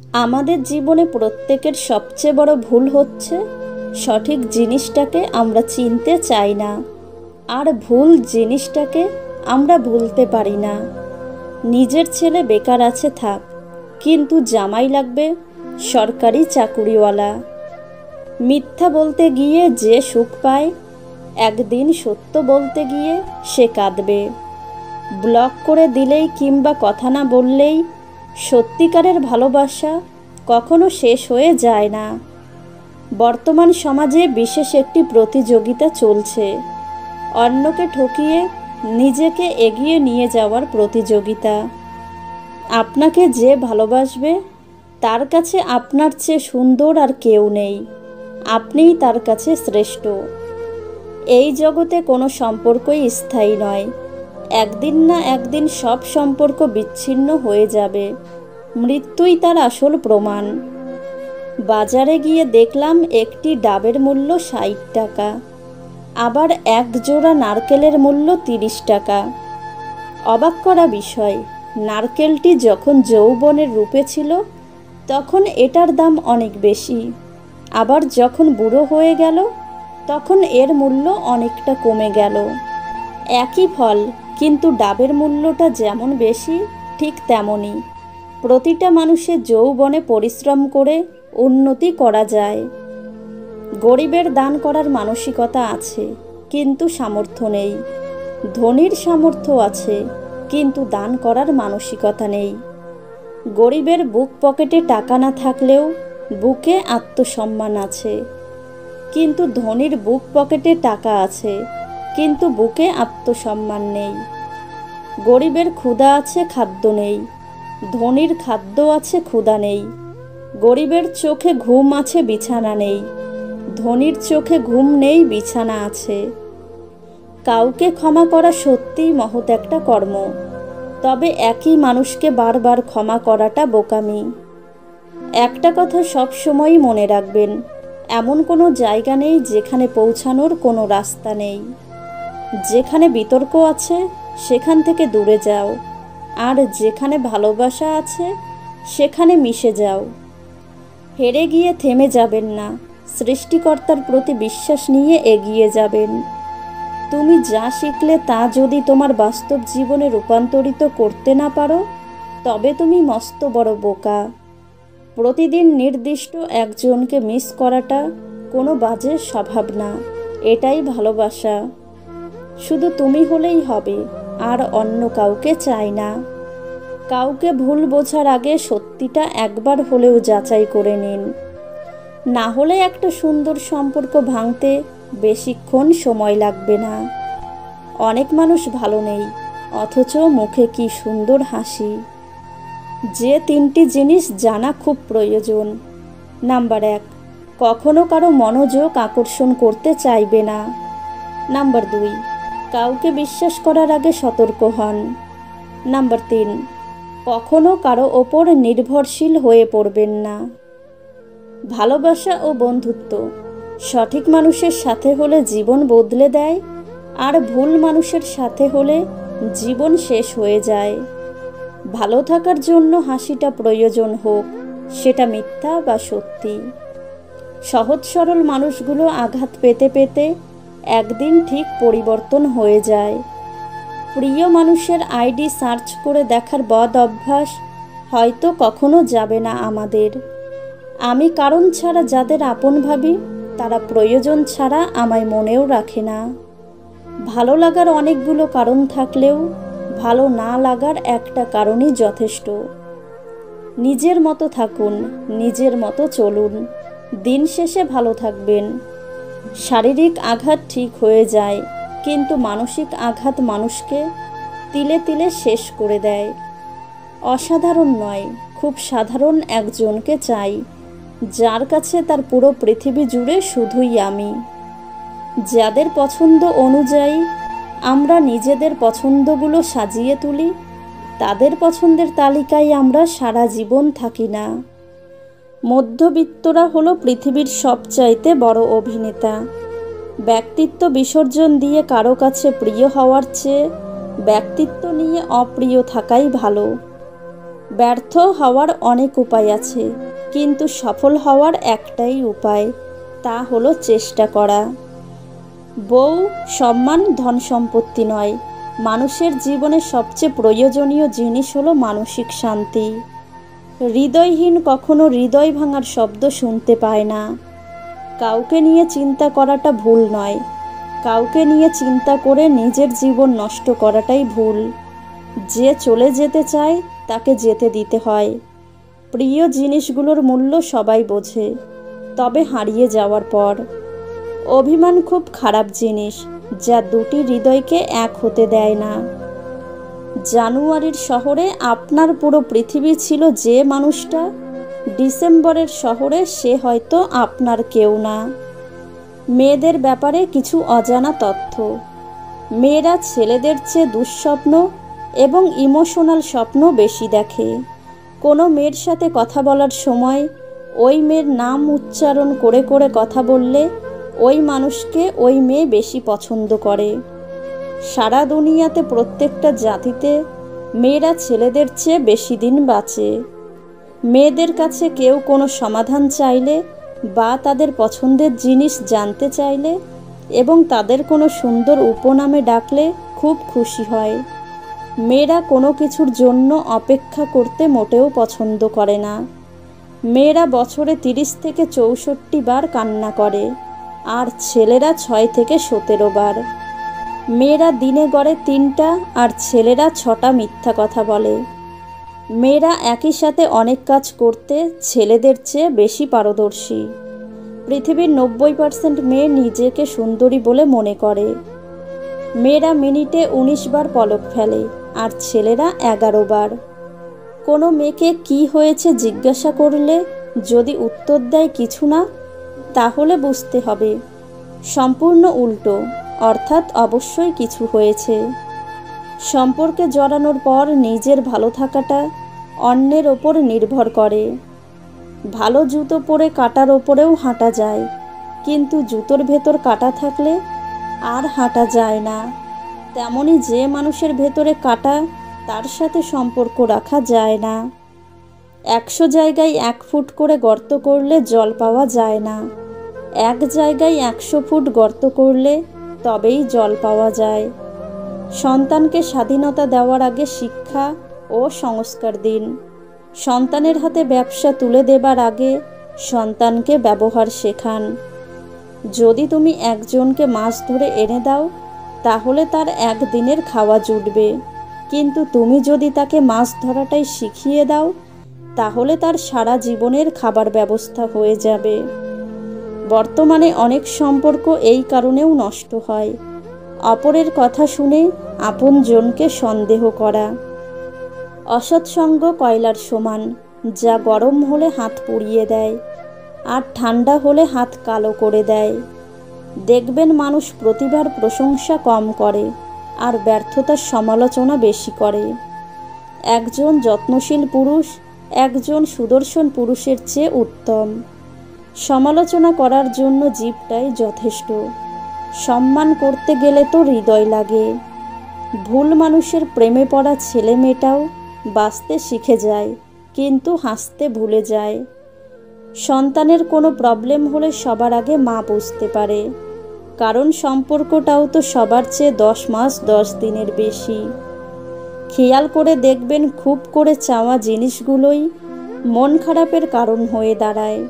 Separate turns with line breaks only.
আমাদের জীবনে প্রত্যেকের সবচেয়ে বড় ভুল হচ্ছে সঠিক জিনিসটাকে আমরা চিনতে চাই না, আর ভুল জিনিসটাকে আমরা ভুলতে পারি না। নিজের ছেলে বেকার আছে থাক, কিন্তু জামাই লাগবে সরকারি চাকুরিওয়ালা। মিথ্যা বলতে গিয়ে যে সুখ পায়, একদিন সত্য বলতে গিয়ে সে কাঁদবে। ব্লক করে দিলেই কিংবা কথা না বললেই সত্যিকারের ভালোবাসা কখনো শেষ হয়ে যায় না। বর্তমান সমাজে বিশেষ একটি প্রতিযোগিতা চলছে, অন্যকে ঠকিয়ে নিজেকে এগিয়ে নিয়ে যাওয়ার প্রতিযোগিতা। আপনাকে যে ভালোবাসবে তার কাছে আপনার চেয়ে সুন্দর আর কেউ নেই, আপনিই তার কাছে শ্রেষ্ঠ। এই জগতে কোনো সম্পর্কই স্থায়ী নয়, একদিন না একদিন সব সম্পর্ক বিচ্ছিন্ন হয়ে যাবে, মৃত্যুই তার আসল প্রমাণ। বাজারে গিয়ে দেখলাম একটি ডাবের মূল্য ৬০ টাকা, আবার এক জোড়া নারকেলের মূল্য ৩০ টাকা। অবাক করা বিষয়, নারকেলটি যখন যৌবনের রূপে ছিল তখন এটার দাম অনেক বেশি, আবার যখন বুড়ো হয়ে গেল তখন এর মূল্য অনেকটা কমে গেল। একই ফল, কিন্তু ডাবের মূল্যটা যেমন বেশি ঠিক তেমনই প্রতিটা মানুষের যৌবনে পরিশ্রম করে উন্নতি করা যায়। গরিবের দান করার মানসিকতা আছে কিন্তু সামর্থ্য নেই, ধনীর সামর্থ্য আছে কিন্তু দান করার মানসিকতা নেই। গরিবের বুক পকেটে টাকা না থাকলেও বুকে আত্মসম্মান আছে, কিন্তু ধনীর বুক পকেটে টাকা আছে কিন্তু বুকে আত্মসম্মান নেই। গরিবের ক্ষুধা আছে, খাদ্য নেই, ধনীর খাদ্য আছে, ক্ষুধা নেই। গরিবের চোখে ঘুম আছে, বিছানা নেই, ধনীর চোখে ঘুম নেই, বিছানা আছে। কাউকে ক্ষমা করা সত্যিই মহৎ একটা কর্ম, তবে একই মানুষকে বারবার ক্ষমা করাটা বোকামি। একটা কথা সব সময়ই মনে রাখবেন, এমন কোনো জায়গা নেই যেখানে পৌঁছানোর কোনো রাস্তা নেই। যেখানে বিতর্ক আছে সেখান থেকে দূরে যাও, আর যেখানে ভালোবাসা আছে সেখানে মিশে যাও। হেরে গিয়ে থেমে যাবেন না, সৃষ্টিকর্তার প্রতি বিশ্বাস নিয়ে এগিয়ে যাবেন। তুমি যা শিখলে তা যদি তোমার বাস্তব জীবনে রূপান্তরিত করতে না পারো তবে তুমি মস্ত বড় বোকা। প্রতিদিন নির্দিষ্ট একজনকে মিস করাটা কোনো বাজে স্বভাব না, এটাই ভালোবাসা। শুধু তুমি হলেই হবে, আর অন্য কাউকে চাই না। কাউকে ভুল বোঝার আগে সত্যিটা একবার হলেও যাচাই করে নিন, না হলে একটা সুন্দর সম্পর্ক ভাঙতে বেশিক্ষণ সময় লাগবে না। অনেক মানুষ ভালো নেই, অথচ মুখে কি সুন্দর হাসি। যে 3টি জিনিস জানা খুব প্রয়োজন। নাম্বার 1, কখনো কারো মনোযোগ আকর্ষণ করতে চাইবে না। নাম্বার 2, কাউকে বিশ্বাস করার আগে সতর্ক হন। নাম্বার 3, কখনো কারো ওপর নির্ভরশীল হয়ে পড়বেন না। ভালোবাসা ও বন্ধুত্ব সঠিক মানুষের সাথে হলে জীবন বদলে দেয়, আর ভুল মানুষের সাথে হলে জীবন শেষ হয়ে যায়। ভালো থাকার জন্য হাসিটা প্রয়োজন হোক, সেটা মিথ্যা বা সত্যি। সহজ সরল মানুষগুলো আঘাত পেতে পেতে একদিন ঠিক পরিবর্তন হয়ে যায়। প্রিয় মানুষের আইডি সার্চ করে দেখার বদ অভ্যাস হয়তো কখনো যাবে না আমাদের। আমি কারণ ছাড়া যাদের আপন ভাবি তারা প্রয়োজন ছাড়া আমায় মনেও রাখে না। ভালো লাগার অনেকগুলো কারণ থাকলেও ভালো না লাগার একটা কারণই যথেষ্ট। নিজের মতো থাকুন, নিজের মতো চলুন, দিন শেষে ভালো থাকবেন। শারীরিক আঘাত ঠিক হয়ে যায়, কিন্তু মানসিক আঘাত মানুষকে তিলে তিলে শেষ করে দেয়। অসাধারণ নয়, খুব সাধারণ একজনকে চাই, যার কাছে তার পুরো পৃথিবী জুড়ে শুধুই আমি। যাদের পছন্দ অনুযায়ী আমরা নিজেদের পছন্দগুলো সাজিয়ে তুলি, তাদের পছন্দের তালিকায় আমরা সারা জীবন থাকি না। মধ্যবিত্তরা হলো পৃথিবীর সবচাইতে বড় অভিনেতা। ব্যক্তিত্ব বিসর্জন দিয়ে কারো কাছে প্রিয় হওয়ার চেয়ে ব্যক্তিত্ব নিয়ে অপ্রিয় থাকাই ভালো। ব্যর্থ হওয়ার অনেক উপায় আছে, কিন্তু সফল হওয়ার একটাই উপায়, তা হলো চেষ্টা করা। বউ, সম্মান, ধন সম্পত্তি নয়, মানুষের জীবনে সবচেয়ে প্রয়োজনীয় জিনিস হলো মানসিক শান্তি। হৃদয়হীন কখনো হৃদয় ভাঙার শব্দ শুনতে পায় না। কাউকে নিয়ে চিন্তা করাটা ভুল নয়, কাউকে নিয়ে চিন্তা করে নিজের জীবন নষ্ট করাটাই ভুল। যে চলে যেতে চায় তাকে যেতে দিতে হয়। প্রিয় জিনিসগুলোর মূল্য সবাই বোঝে, তবে হারিয়ে যাওয়ার পর। অভিমান খুব খারাপ জিনিস, যা দুটি হৃদয়কে এক হতে দেয় না। জানুয়ারির শহরে আপনার পুরো পৃথিবী ছিল যে মানুষটা, ডিসেম্বরের শহরে সে হয়তো আপনার কেউ না। মেয়েদের ব্যাপারে কিছু অজানা তথ্য। মেয়েরা ছেলেদের চেয়ে দুঃস্বপ্ন এবং ইমোশনাল স্বপ্ন বেশি দেখে। কোনো মেয়ের সাথে কথা বলার সময় ওই মেয়ের নাম উচ্চারণ করে করে কথা বললে ওই মানুষকে ওই মেয়ে বেশি পছন্দ করে। সারা দুনিয়াতে প্রত্যেকটা জাতিতে মেয়েরা ছেলেদের চেয়ে বেশি দিন বাঁচে। মেয়েদের কাছে কেউ কোনো সমাধান চাইলে বা তাদের পছন্দের জিনিস জানতে চাইলে এবং তাদের কোনো সুন্দর উপনামে ডাকলে খুব খুশি হয়। মেয়েরা কোনো কিছুর জন্য অপেক্ষা করতে মোটেও পছন্দ করে না। মেয়েরা বছরে 30 থেকে 64 বার কান্না করে, আর ছেলেরা 6 থেকে 17 বার। মেয়েরা দিনে গড়ে 3টা আর ছেলেরা 6টা মিথ্যা কথা বলে। মেয়েরা একই সাথে অনেক কাজ করতে ছেলেদের চেয়ে বেশি পারদর্শী। পৃথিবীর 90% মেয়ে নিজেকে সুন্দরী বলে মনে করে। মেয়েরা মিনিটে 19 বার পলক ফেলে, আর ছেলেরা 11 বার। কোনো মেয়েকে কি হয়েছে জিজ্ঞাসা করলে যদি উত্তর দেয় কিছু না, তাহলে বুঝতে হবে সম্পূর্ণ উল্টো, অর্থাৎ অবশ্যই কিছু হয়েছে। সম্পর্কে জড়ানোর পর নিজের ভালো থাকাটা অন্যের ওপর নির্ভর করে। ভালো জুতো পরে কাঁটার ওপরেও হাঁটা যায়, কিন্তু জুতোর ভেতর কাঁটা থাকলে আর হাঁটা যায় না। তেমনি যে মানুষের ভেতরে কাঁটা, তার সাথে সম্পর্ক রাখা যায় না। 100 জায়গায় 1 ফুট করে গর্ত করলে জল পাওয়া যায় না। এক জায়গায় 100 ফুট গর্ত করলে তবেই জল পাওয়া যায়। সন্তানকে স্বাধীনতা দেওয়ার আগে শিক্ষা ও সংস্কার দিন। সন্তানের হাতে ব্যবসা তুলে দেবার আগে সন্তানকে ব্যবহার শেখান। যদি তুমি একজনকে মাছ ধরে এনে দাও, তাহলে তার একদিনের খাওয়া জুটবে, কিন্তু তুমি যদি তাকে মাছ ধরাটাই শিখিয়ে দাও, তাহলে তার সারা জীবনের খাবার ব্যবস্থা হয়ে যাবে। বর্তমানে অনেক সম্পর্ক এই কারণেও নষ্ট হয়, অপরের কথা শুনে আপনজনকে সন্দেহ করা। অসৎসঙ্গ কয়লার সমান, যা গরম হলে হাত পুড়িয়ে দেয় আর ঠান্ডা হলে হাত কালো করে দেয়। দেখবেন মানুষ প্রতিভার প্রশংসা কম করে আর ব্যর্থতার সমালোচনা বেশি করে। একজন যত্নশীল পুরুষ একজন সুদর্শন পুরুষের চেয়ে উত্তম। সমালোচনা করার জন্য জিভটাই যথেষ্ট। সম্মান করতে গেলে তো হৃদয় লাগে। ভুল মানুষের প্রেমে পড়া ছেলে মেয়েটাও বাঁচতে শিখে যায়, কিন্তু হাসতে ভুলে যায়। সন্তানের কোনো প্রবলেম হলে সবার আগে মা বুঝতে পারে, কারণ সম্পর্কটাও তো সবার চেয়ে 10 মাস 10 দিনের বেশি। খেয়াল করে দেখবেন খুব করে চাওয়া জিনিসগুলোই মন খারাপের কারণ হয়ে দাঁড়ায়।